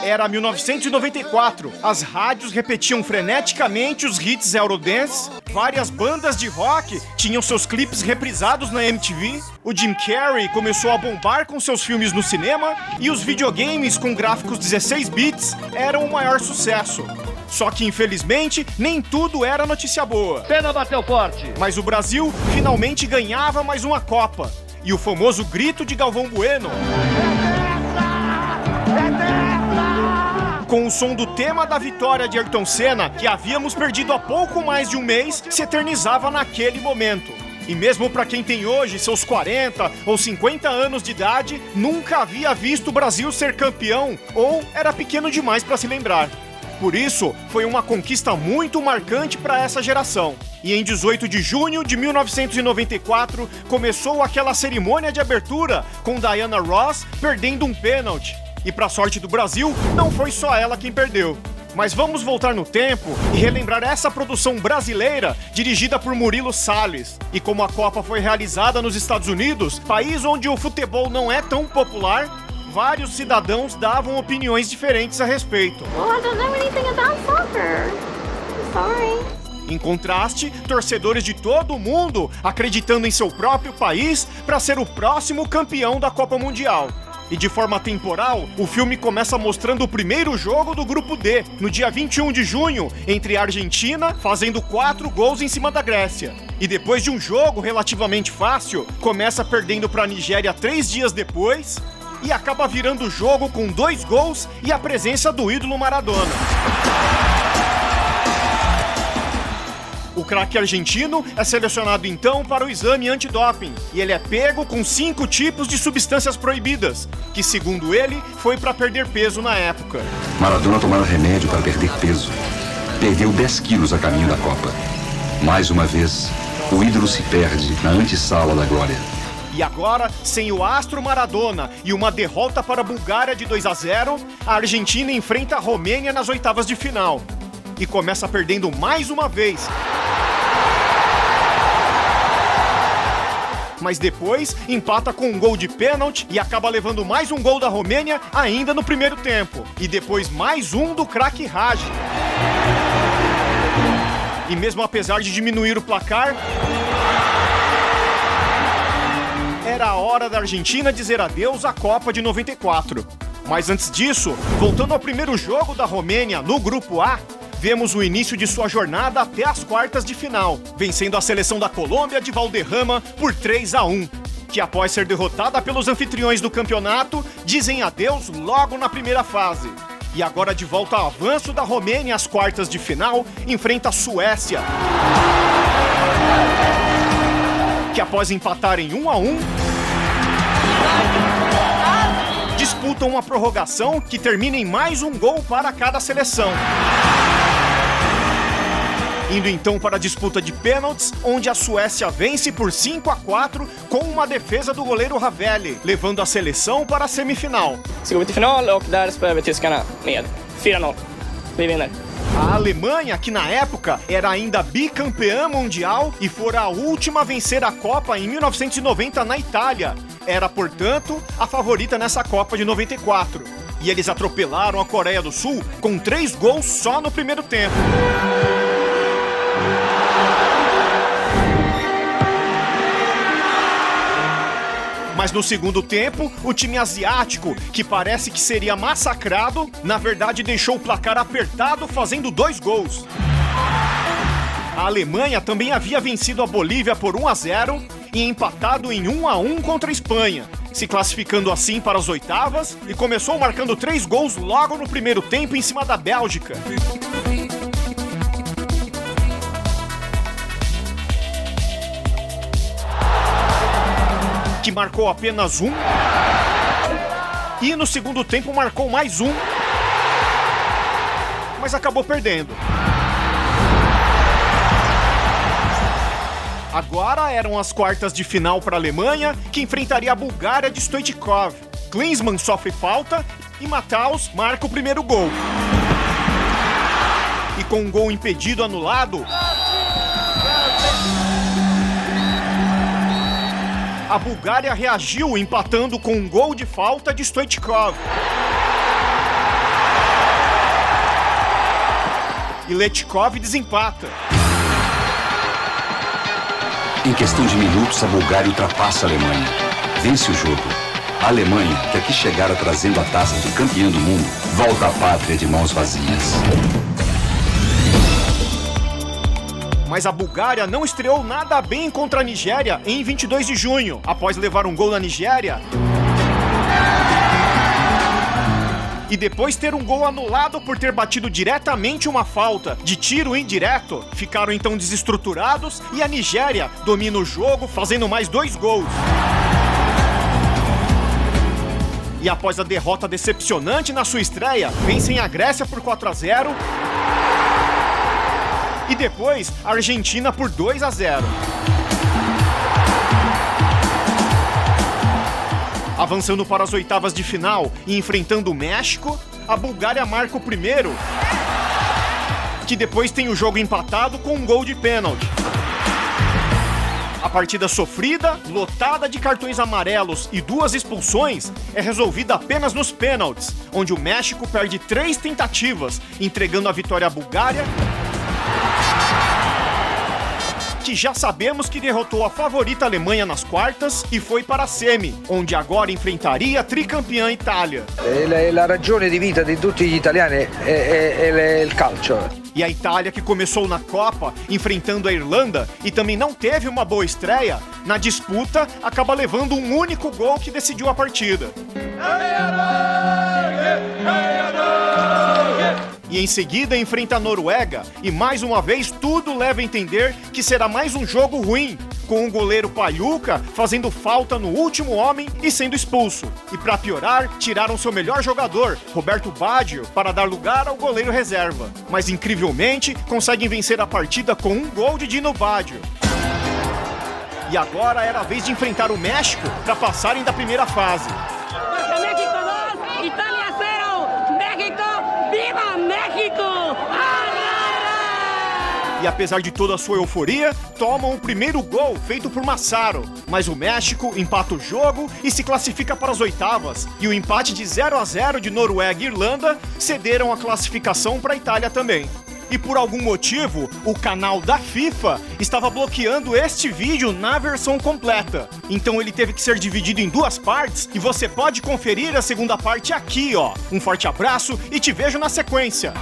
Era 1994. As rádios repetiam freneticamente os hits Eurodance. Várias bandas de rock tinham seus clipes reprisados na MTV. O Jim Carrey começou a bombar com seus filmes no cinema. E os videogames com gráficos 16 bits eram o maior sucesso. Só que, infelizmente, nem tudo era notícia boa. Pena bateu forte. Mas o Brasil finalmente ganhava mais uma Copa. E o famoso grito de Galvão Bueno, com o som do tema da vitória de Ayrton Senna, que havíamos perdido há pouco mais de um mês, se eternizava naquele momento. E mesmo para quem tem hoje seus 40 ou 50 anos de idade, nunca havia visto o Brasil ser campeão ou era pequeno demais para se lembrar. Por isso, foi uma conquista muito marcante para essa geração. E em 18 de junho de 1994, começou aquela cerimônia de abertura com Diana Ross perdendo um pênalti. E para sorte do Brasil, não foi só ela quem perdeu. Mas vamos voltar no tempo e relembrar essa produção brasileira dirigida por Murilo Salles. E como a Copa foi realizada nos Estados Unidos, país onde o futebol não é tão popular, vários cidadãos davam opiniões diferentes a respeito. Well, I don't know anything about soccer. I'm sorry. Em contraste, torcedores de todo o mundo acreditando em seu próprio país para ser o próximo campeão da Copa Mundial. E de forma temporal, o filme começa mostrando o primeiro jogo do Grupo D, no dia 21 de junho, entre a Argentina, fazendo 4 gols em cima da Grécia. E depois de um jogo relativamente fácil, começa perdendo para a Nigéria 3 dias depois, e acaba virando o jogo com 2 gols e a presença do ídolo Maradona. O craque argentino é selecionado então para o exame antidoping e ele é pego com 5 tipos de substâncias proibidas, que segundo ele foi para perder peso na época. Maradona tomava remédio para perder peso. Perdeu 10 quilos a caminho da Copa. Mais uma vez, o ídolo se perde na antessala da glória. E agora, sem o astro Maradona e uma derrota para a Bulgária de 2-0, a Argentina enfrenta a Romênia nas oitavas de final. E começa perdendo mais uma vez. Mas depois empata com um gol de pênalti e acaba levando mais um gol da Romênia ainda no primeiro tempo. E depois mais um do craque Raj. E mesmo apesar de diminuir o placar, era a hora da Argentina dizer adeus à Copa de 94. Mas antes disso, voltando ao primeiro jogo da Romênia no Grupo A, vemos o início de sua jornada até as quartas de final, vencendo a seleção da Colômbia de Valderrama por 3-1, que após ser derrotada pelos anfitriões do campeonato, dizem adeus logo na primeira fase. E agora de volta ao avanço da Romênia às quartas de final, enfrenta a Suécia, que após empatar em 1-1, disputam uma prorrogação que termina em mais um gol para cada seleção. Indo então para a disputa de pênaltis, onde a Suécia vence por 5-4 com uma defesa do goleiro Ravelli, levando a seleção para a semifinal. Så går vi till final och där spöar vi tyskarna med 4-0. Vi vinner. A Alemanha, que na época era ainda bicampeã mundial e fora a última a vencer a Copa em 1990 na Itália, era, portanto, a favorita nessa Copa de 94. E eles atropelaram a Coreia do Sul com 3 gols só no primeiro tempo. Mas no segundo tempo, o time asiático, que parece que seria massacrado, na verdade deixou o placar apertado fazendo 2 gols. A Alemanha também havia vencido a Bolívia por 1-0 e empatado em 1-1 contra a Espanha, se classificando assim para as oitavas e começou marcando 3 gols logo no primeiro tempo em cima da Bélgica. Que marcou apenas 1, e no segundo tempo marcou mais 1, mas acabou perdendo. Agora eram as quartas de final para a Alemanha, que enfrentaria a Bulgária de Stoichkov. Klinsmann sofre falta e Matthaus marca o primeiro gol. E com um gol impedido anulado, a Bulgária reagiu empatando com um gol de falta de Stoichkov. e Letkov desempata. Em questão de minutos, a Bulgária ultrapassa a Alemanha. Vence o jogo. A Alemanha, que aqui chegara trazendo a taça de campeã do mundo, volta à pátria de mãos vazias. Mas a Bulgária não estreou nada bem contra a Nigéria em 22 de junho. Após levar um gol na Nigéria e depois ter um gol anulado por ter batido diretamente uma falta de tiro indireto, ficaram então desestruturados e a Nigéria domina o jogo, fazendo mais 2 gols. E após a derrota decepcionante na sua estreia, vencem a Grécia por 4-0 e depois a Argentina por 2-0. Avançando para as oitavas de final e enfrentando o México, a Bulgária marca o primeiro, que depois tem o jogo empatado com um gol de pênalti. A partida sofrida, lotada de cartões amarelos e 2 expulsões, é resolvida apenas nos pênaltis, onde o México perde 3 tentativas, entregando a vitória à Bulgária, que já sabemos que derrotou a favorita Alemanha nas quartas e foi para a semi, onde agora enfrentaria a tricampeã Itália. La ragione di vita di tutti gli italiani è il calcio. E a Itália, que começou na Copa enfrentando a Irlanda e também não teve uma boa estreia, na disputa acaba levando um único gol que decidiu a partida. E em seguida enfrenta a Noruega e mais uma vez tudo leva a entender que será mais um jogo ruim, com o goleiro Pajuka fazendo falta no último homem e sendo expulso. E para piorar, tiraram seu melhor jogador, Roberto Baggio, para dar lugar ao goleiro reserva. Mas incrivelmente conseguem vencer a partida com um gol de Dino Baggio. E agora era a vez de enfrentar o México para passarem da primeira fase. E apesar de toda a sua euforia, tomam o primeiro gol feito por Massaro. Mas o México empata o jogo e se classifica para as oitavas. E o empate de 0-0 de Noruega e Irlanda cederam a classificação para a Itália também. E por algum motivo, o canal da FIFA estava bloqueando este vídeo na versão completa. Então ele teve que ser dividido em 2 partes e você pode conferir a segunda parte aqui, ó. Um forte abraço e te vejo na sequência.